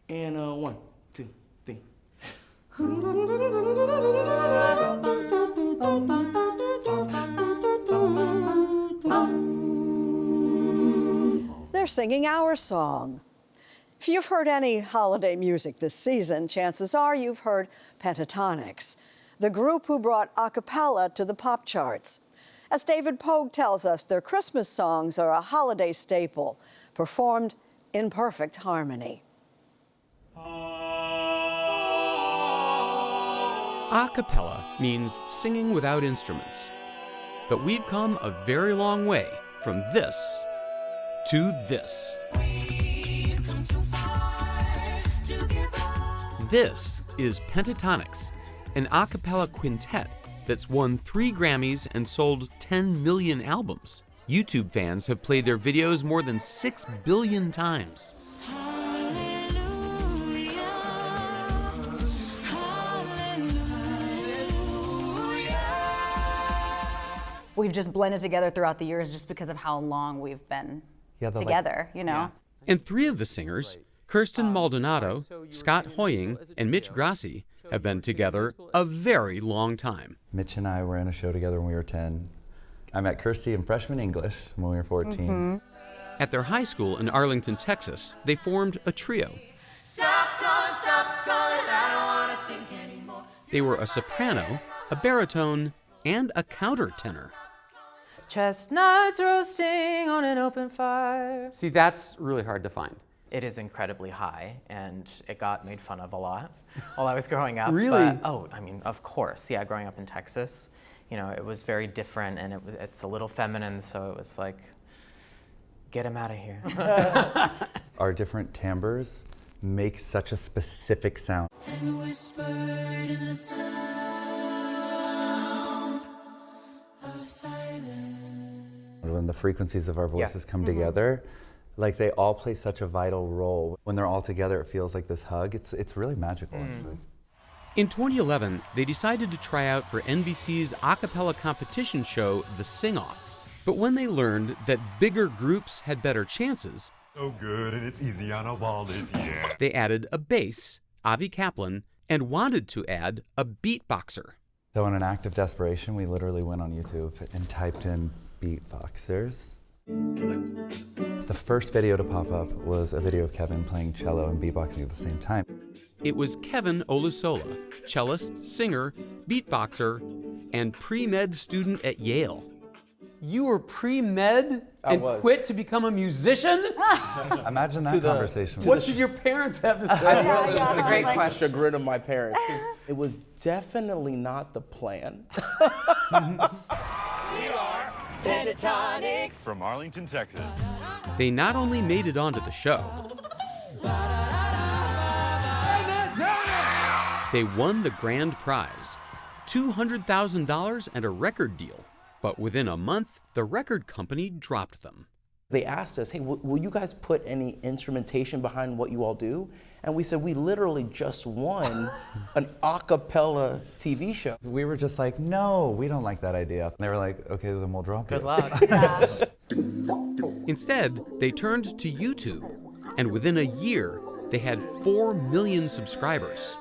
And 1, 2, 3. They're singing our song. If you've heard any holiday music this season, chances are you've heard Pentatonix, the group who brought a cappella to the pop charts. As David Pogue tells us, their Christmas songs are a holiday staple, performed in perfect harmony. A cappella means singing without instruments. But we've come a very long way from this to this. This is Pentatonix, an a cappella quintet that's won 3 Grammys and sold 10 million albums. YouTube fans have played their videos more than 6 billion times. We've just blended together throughout the years just because of how long we've been together, you know? Yeah. And 3 of the singers, Kirstin Maldonado, Scott Hoying, and Mitch Grassi, have been together a very long time. Mitch and I were in a show together when we were 10. I met Kirsty in freshman English when we were 14. At their high school in Arlington, Texas, they formed a trio. Stop calling, I don't wanna think anymore. They were a soprano, a baritone, and a countertenor. Chestnuts roasting on an open fire. See, that's really hard to find. It is incredibly high, and it got made fun of a lot while I was growing up. Really? But, I mean, of course. Yeah, growing up in Texas, you know, it was very different, and it's a little feminine, so it was like, get him out of here. Our different timbres make such a specific sound. And whispered in the sound of silence. When the frequencies of our voices come together, like they all play such a vital role. When they're all together, it feels like this hug. It's really magical, actually. In 2011, they decided to try out for NBC's a cappella competition show, The Sing-Off. But when they learned that bigger groups had better chances, so good and it's easy on a wallet, yeah. They added a bass, Avi Kaplan, and wanted to add a beatboxer. So in an act of desperation, we literally went on YouTube and typed in beatboxers. The first video to pop up was a video of Kevin playing cello and beatboxing at the same time. It was Kevin Olusola, cellist, singer, beatboxer, and pre-med student at Yale. You were pre-med and quit to become a musician? Imagine that conversation. What did your parents have to say? That's a great question. Chagrin of my parents. It was definitely not the plan. We are Pentatonix From Arlington, Texas. They not only made it onto the show, they won the grand prize, $200,000 and a record deal. But within a month, the record company dropped them. They asked us, hey, will you guys put any instrumentation behind what you all do? And we said, we literally just won an a cappella TV show. We were just like, no, we don't like that idea. And they were like, okay, then we'll drop it. Good luck. Instead, they turned to YouTube, and within a year, they had 4 million subscribers.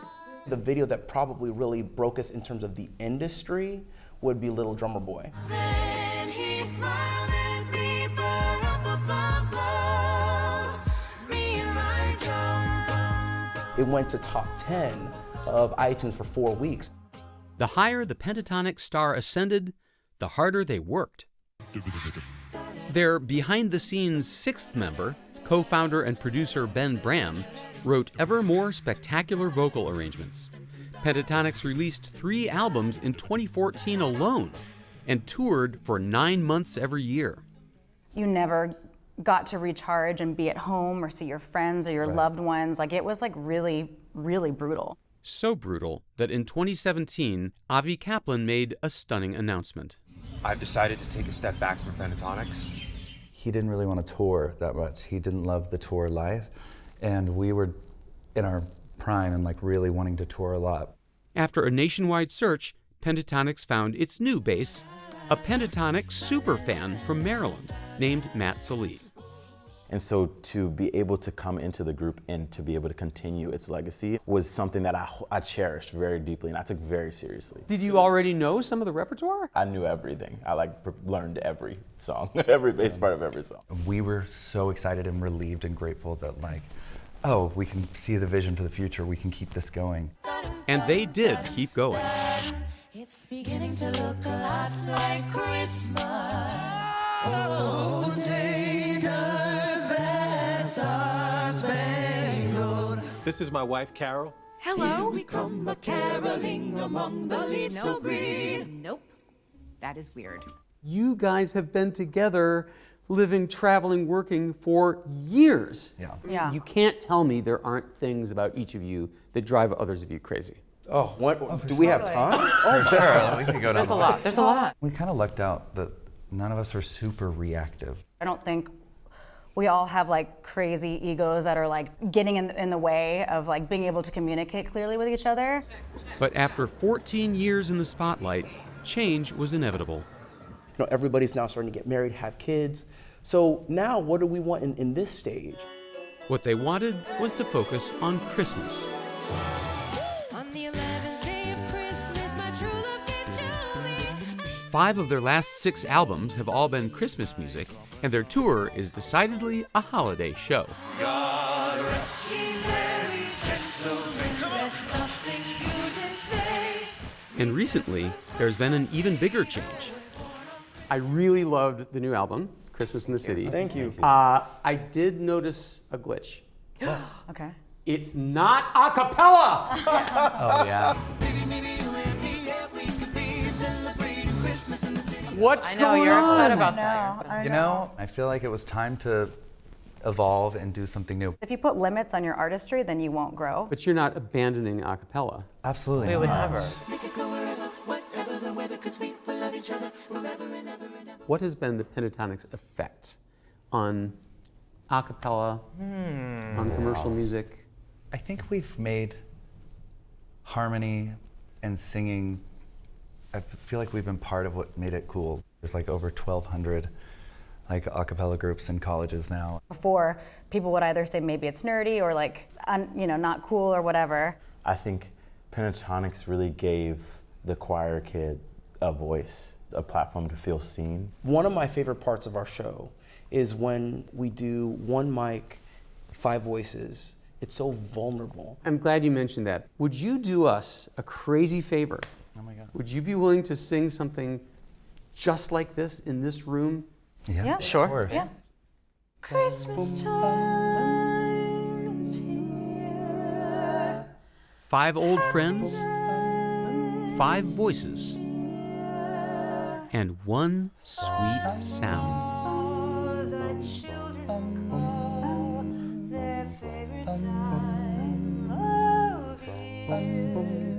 The video that probably really broke us in terms of the industry would be Little Drummer Boy. Then he smiled at me, ba-rum-ba-bum-bum, me and my drum. It went to top 10 of iTunes for 4 weeks. The higher the Pentatonix star ascended, the harder they worked. Their behind-the-scenes 6th member, co-founder and producer Ben Bram, wrote ever more spectacular vocal arrangements. Pentatonix released 3 albums in 2014 alone and toured for 9 months every year. You never got to recharge and be at home or see your friends or your loved ones. Like, it was like really, really brutal. So brutal that in 2017, Avi Kaplan made a stunning announcement. I've decided to take a step back from Pentatonix. He didn't really want to tour that much. He didn't love the tour life. And we were in our prime and like really wanting to tour a lot. After a nationwide search, Pentatonix found its new bass, a Pentatonix superfan from Maryland named Matt Sallee. And so to be able to come into the group and to be able to continue its legacy was something that I cherished very deeply and I took very seriously. Did you already know some of the repertoire? I knew everything. I learned every song, every bass part of every song. We were so excited and relieved and grateful that oh, we can see the vision for the future, we can keep this going. And they did keep going. It's beginning to look a lot like Christmas. Oh, say does that star-spangled. This is my wife, Carol. Hello. Here we come a-caroling among the leaves so green. Nope. That is weird. You guys have been together, living, traveling, working for years. Yeah. You can't tell me there aren't things about each of you that drive others of you crazy. Oh, do we have time? Oh, sure. We could go down There's a lot. There's a lot. We kind of lucked out that none of us are super reactive. I don't think we all have like crazy egos that are like getting in the way of like being able to communicate clearly with each other. But after 14 years in the spotlight, change was inevitable. You know, everybody's now starting to get married, have kids. So now what do we want in this stage? What they wanted was to focus on Christmas. On the 11th day of Christmas, my true love gave to me. 5 of their last 6 albums have all been Christmas music, and their tour is decidedly a holiday show. God rest ye merry gentlemen, let nothing you dismay. And recently, there's been an even bigger change. I really loved the new album, Christmas in the City. Thank you. I did notice a glitch. Okay. It's not a cappella! Oh, yeah. Maybe you and me, yeah, we could be celebrating Christmas in the city. What's I know, going you're on? upset about that. You know, I feel like it was time to evolve and do something new. If you put limits on your artistry, then you won't grow. But you're not abandoning a cappella. Absolutely We would not. never. We could go wherever, whatever the weather, 'cause we will love each other forever and ever and ever. What has been the Pentatonix effect on a cappella, on commercial music? I think we've made harmony and singing, I feel like we've been part of what made it cool. There's like over 1,200 like a cappella groups in colleges now. Before, people would either say maybe it's nerdy or like, not cool or whatever. I think Pentatonix really gave the choir kid a voice, a platform to feel seen. One of my favorite parts of our show is when we do one mic, 5 voices. It's so vulnerable. I'm glad you mentioned that. Would you do us a crazy favor? Oh my God. Would you be willing to sing something just like this in this room? Yeah, Sure. Of course. Yeah. Christmas time is here. 5 old friends, 5 voices, and 1 sweet sound. All the children call their favorite time of year.